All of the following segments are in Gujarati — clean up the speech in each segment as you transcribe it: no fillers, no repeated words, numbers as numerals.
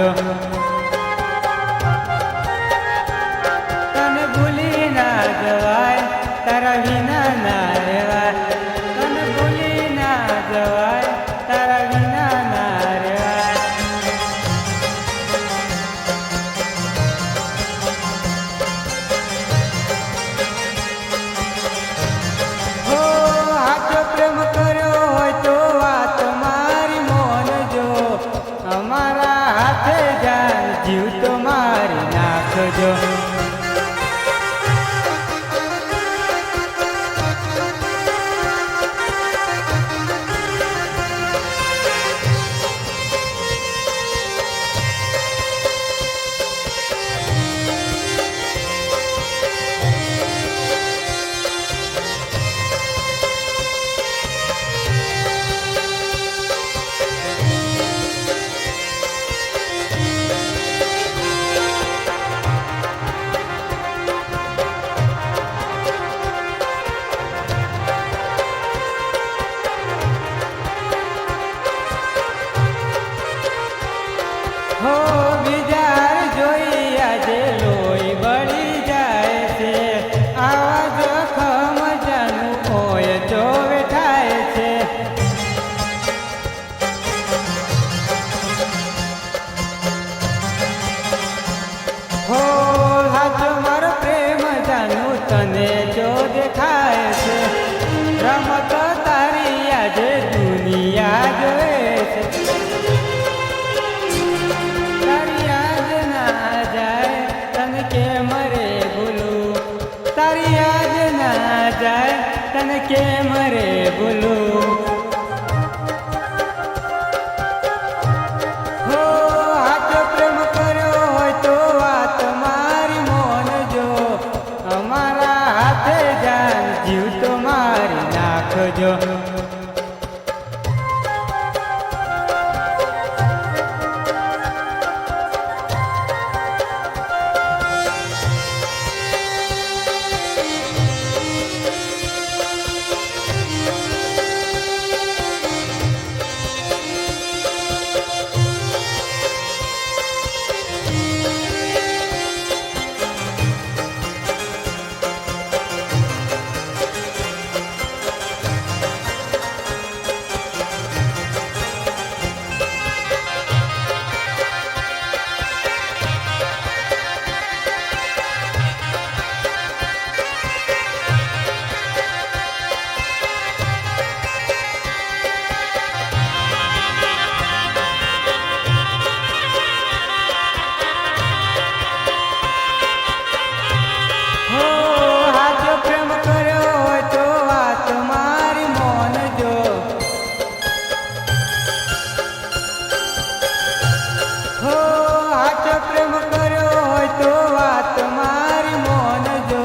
નાખજો। તને ભૂલી ના જવાય તારા વિના ના રહેવાય। તને ભૂલી ના જવાય તારા વિના ના રહેવાય। હો હાચો પ્રેમ કર્યો હોય તો વાત મારી મોનજો। અમારા હાથે જાન જીવ તો મારી નાખજો। હો વિચાર જોઈ આજે લોહી બળી જાય છે। આવા જોખમ જાનું હોય તો વેઠાય છે। હો હાચો મારો પ્રેમ જાનું તને જો દેખાય છે। રમત તારી આજે દુનિયા જોએ છે। તારી યાદ ના જાય તને કેમ રે ભૂલું। તારી યાદ ના જાય તને કેમ રે ભૂલું। હો હાચો પ્રેમ કર્યો હોય તો વાત મારી મોનજો। અમારા હાથે જાન જીવ તો મારી નાખજો। હો હાચો પ્રેમ કર્યો હોય તો વાત મારી મોનજો। હો હાચો પ્રેમ કર્યો હોય તો વાત મારી મોનજો।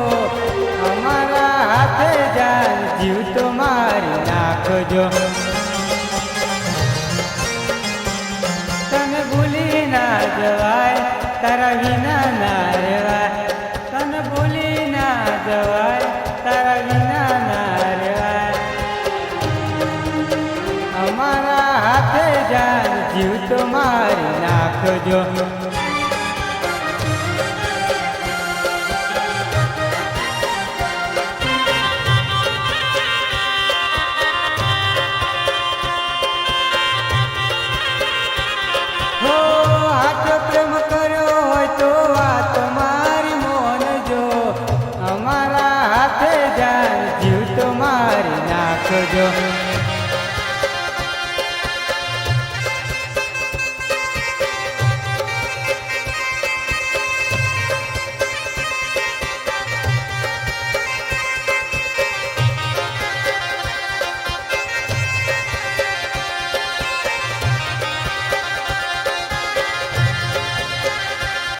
અમારા હાથે જાન જીવ તો મારી નાખજો। તને ભૂલી ના જવાય તારા વિના ના રહેવાય। તને ભૂલી ના જવાય તારા વિના ના રહેવાય। અમારા હાથે જાન જીવ તો મારી નાખજો। હો હાચો પ્રેમ કર્યો હોય તો વાત મારી મોનજો। અમારા હાથે જાન જીવ તો મારી નાખજો।